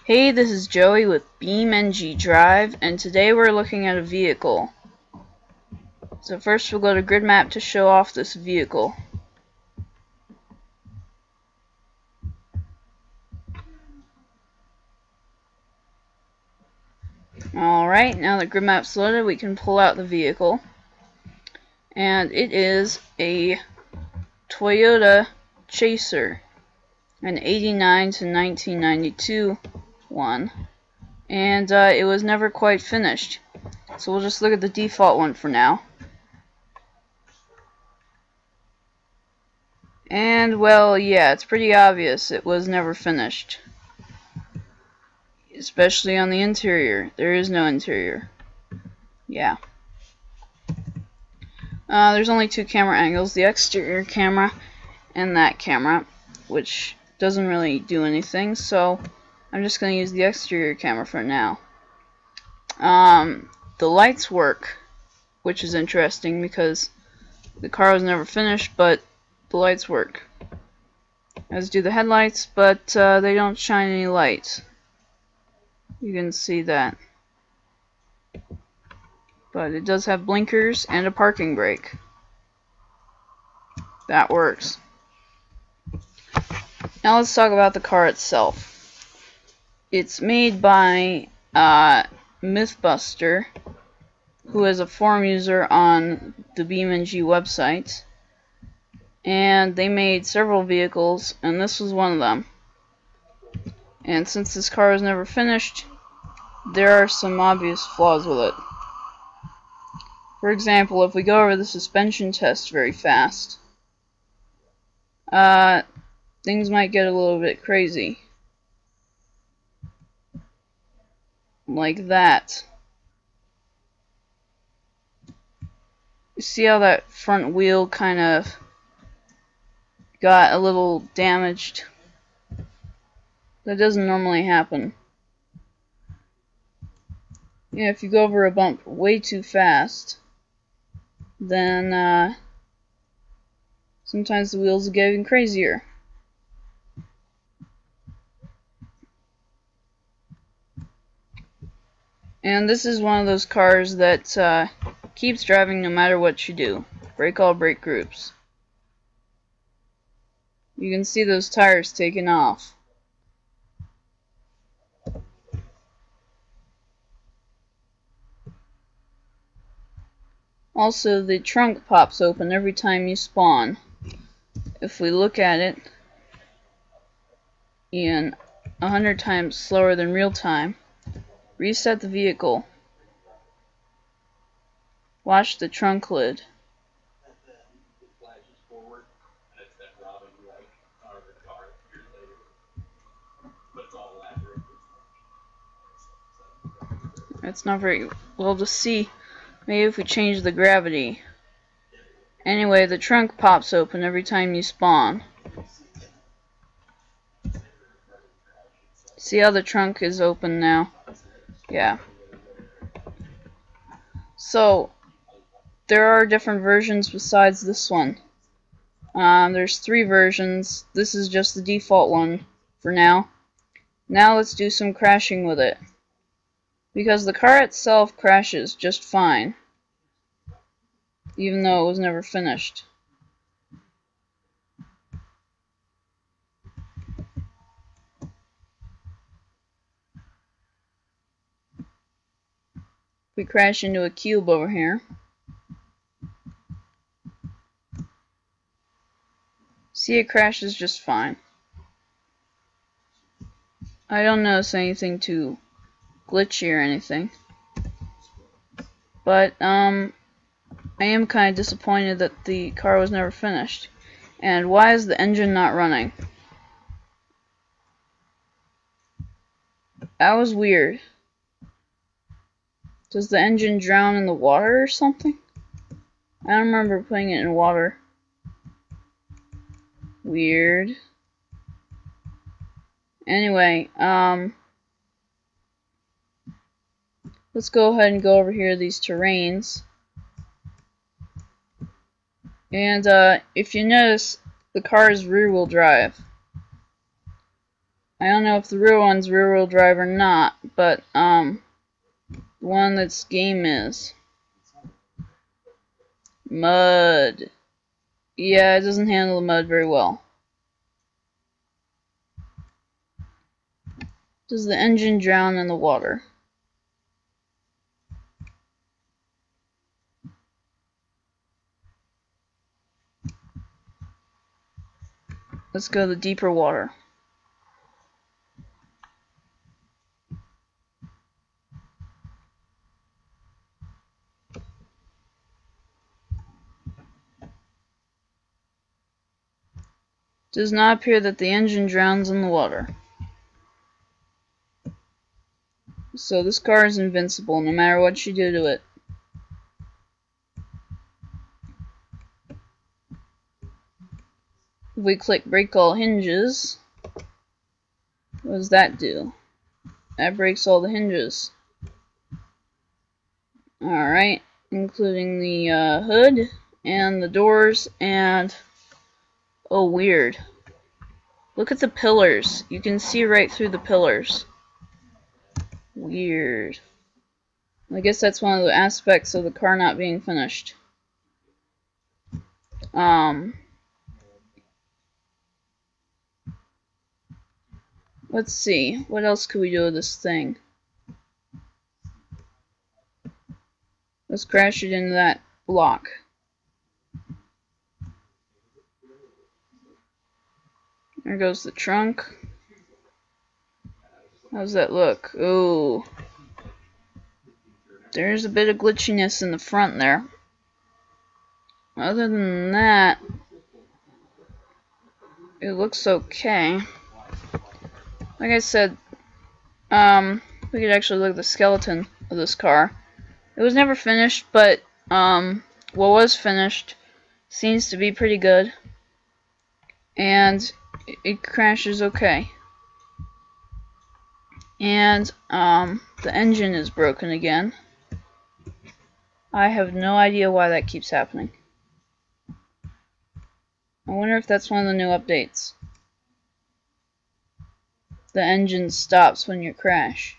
Hey, this is Joey with BeamNG.drive, and today we're looking at a vehicle. So first we'll go to grid map to show off this vehicle. Alright, now that grid map's loaded, we can pull out the vehicle. And it is a Toyota Chaser, an 89 to 1992 one. And it was never quite finished. So we'll just look at the default one for now. And well, yeah, it's pretty obvious it was never finished. Especially on the interior. There is no interior. Yeah. There's only two camera angles, the exterior camera and that camera, which doesn't really do anything, so I'm just going to use the exterior camera for now. The lights work, which is interesting because the car was never finished, but the lights work. As do the headlights, but they don't shine any lights. You can see that. But it does have blinkers and a parking brake. That works. Now let's talk about the car itself. It's made by Mythbuster, who is a forum user on the BeamNG website. And they made several vehicles, and this was one of them. And since this car was never finished, there are some obvious flaws with it. For example, if we go over the suspension test very fast, things might get a little bit crazy. Like that. You see how that front wheel kind of got a little damaged? That doesn't normally happen. Yeah, if you go over a bump way too fast, then sometimes the wheels get even crazier. And this is one of those cars that keeps driving no matter what you do. Brake all brake groups. You can see those tires taking off. Also, the trunk pops open every time you spawn. If we look at it in 100 times slower than real time, reset the vehicle, watch the trunk lid. It's not very well to see. Maybe if we change the gravity. Anyway, the trunk pops open every time you spawn. See how the trunk is open now? Yeah. So, there are different versions besides this one. There's 3 versions. This is just the default one for now. Now let's do some crashing with it. Because the car itself crashes just fine, even though it was never finished. We crash into a cube over here. See, it crashes just fine. I don't notice anything too glitchy or anything. But I am kind of disappointed that the car was never finished. And why is the engine not running? That was weird. Does the engine drown in the water or something? I don't remember putting it in water. Weird. Anyway, let's go ahead and go over here to these terrains. And if you notice, the car is rear-wheel drive. I don't know if the real one's rear-wheel drive or not, but the one that's game is. Mud. Yeah, it doesn't handle the mud very well. Does the engine drown in the water? Let's go to deeper water. Does not appear that the engine drowns in the water. So this car is invincible no matter what you do to it. If we click break all hinges, what does that do? That breaks all the hinges. Alright, including the hood and the doors and... oh, weird. Look at the pillars. You can see right through the pillars. Weird. I guess that's one of the aspects of the car not being finished. Let's see. What else could we do with this thing? Let's crash it into that block. There goes the trunk. How's that look? Ooh. There's a bit of glitchiness in the front there. Other than that, it looks okay. Like I said, we could actually look at the skeleton of this car. It was never finished, but what was finished seems to be pretty good. And it crashes okay. And the engine is broken again. I have no idea why that keeps happening. I wonder if that's one of the new updates. The engine stops when you crash.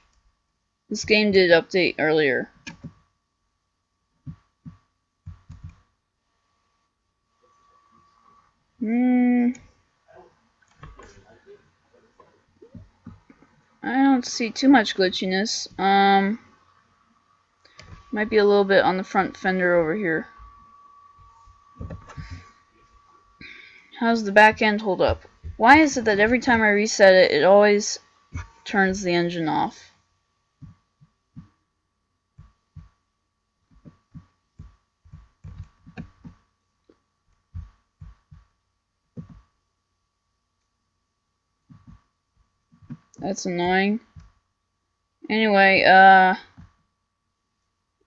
This game did update earlier. I don't see too much glitchiness. Might be a little bit on the front fender over here. How's the back end hold up? Why is it that every time I reset it, it always turns the engine off? That's annoying. Anyway,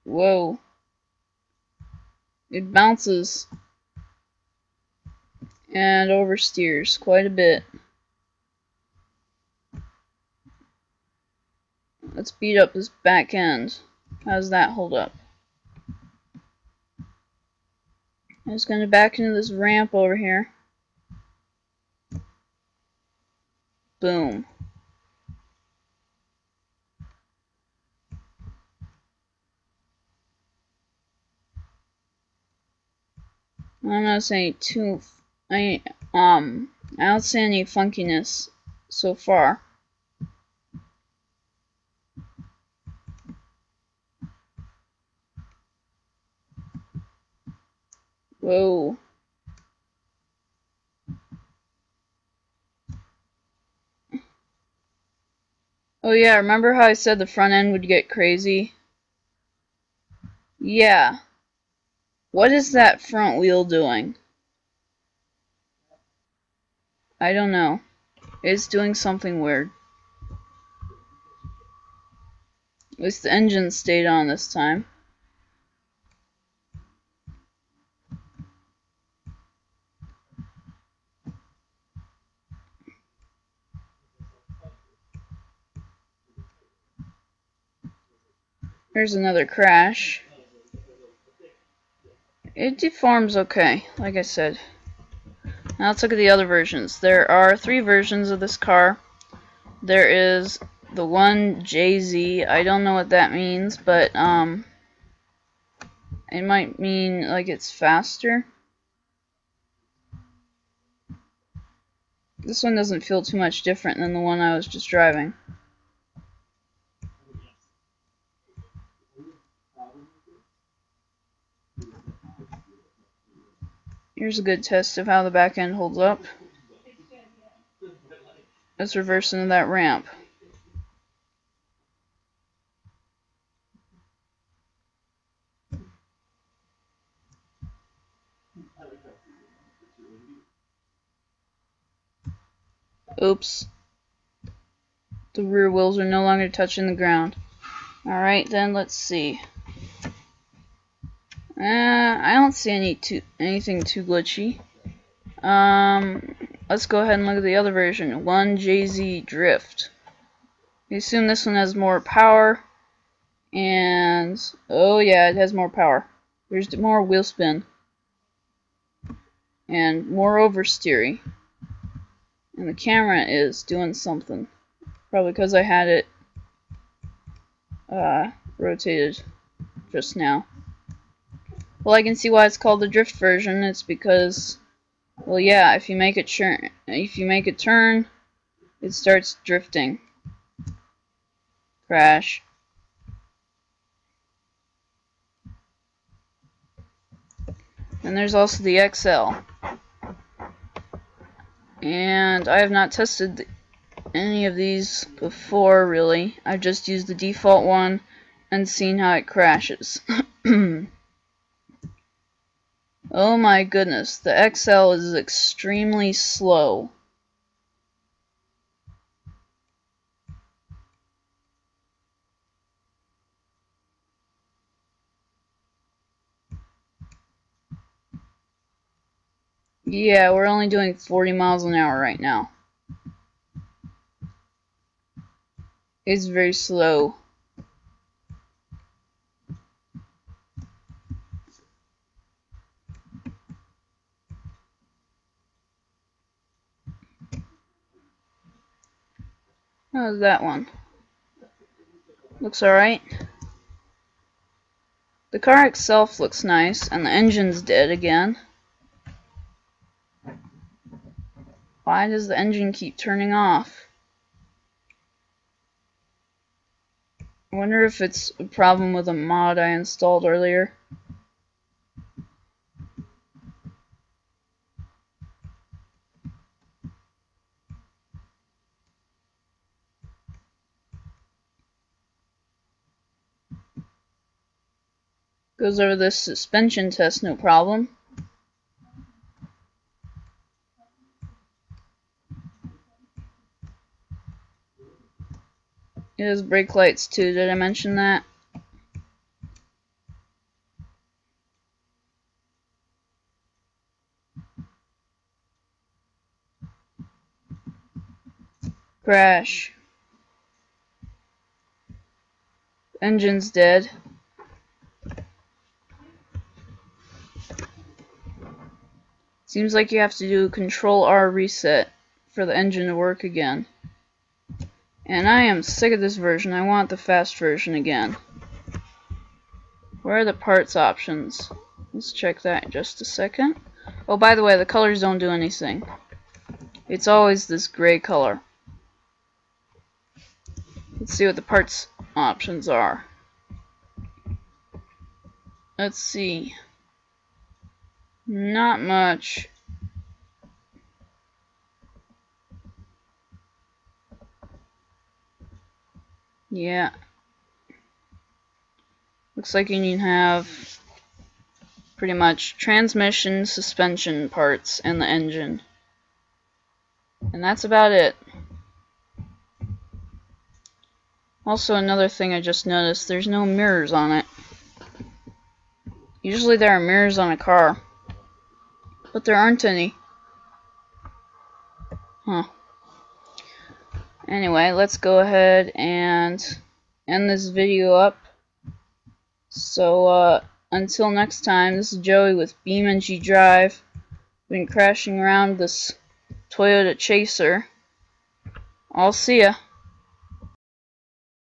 whoa. It bounces and oversteers quite a bit. Let's beat up this back end. How does that hold up? I'm just going to back into this ramp over here. Boom. I'm not saying I don't see any funkiness so far. Whoa. Oh yeah, remember how I said the front end would get crazy? Yeah. What is that front wheel doing? I don't know. It's doing something weird. At least the engine stayed on this time. There's another crash. It deforms okay, like I said. Now let's look at the other versions. There are 3 versions of this car. there is the 1JZ. I don't know what that means, but it might mean like it's faster. This one doesn't feel too much different than the one I was just driving. Here's a good test of how the back end holds up. Let's reverse into that ramp. Oops. The rear wheels are no longer touching the ground. Alright, then let's see. I don't see anything too glitchy. Let's go ahead and look at the other version, 1JZ Drift. I assume this one has more power, and oh yeah, it has more power. There's more wheel spin and more oversteering, and the camera is doing something. Probably because I had it rotated just now. Well, I can see why it's called the drift version. It's because, well, yeah, if you make it turn, it starts drifting. Crash. And there's also the XL. And I have not tested any of these before, really. I've just used the default one and seen how it crashes. Oh my goodness, the XL is extremely slow. Yeah, we're only doing 40 miles an hour right now. It's very slow. How's that one? Looks alright. The car itself looks nice, and the engine's dead again. Why does the engine keep turning off? I wonder if it's a problem with a mod I installed earlier. Goes over this suspension test, no problem. It has brake lights too, did I mention that? Crash. Engine's dead. Seems like you have to do Control-R reset for the engine to work again. And I am sick of this version. I want the fast version again. Where are the parts options? Let's check that in just a second. Oh, by the way, the colors don't do anything. It's always this gray color. Let's see what the parts options are. Let's see. Not much. Yeah. Looks like you can have pretty much transmission, suspension parts, and the engine. And that's about it. Also, another thing I just noticed, there's no mirrors on it. Usually there are mirrors on a car, but there aren't any. Huh. Anyway, let's go ahead and end this video up. So, until next time, this is Joey with BeamNG.drive. Been crashing around this Toyota Chaser. I'll see ya.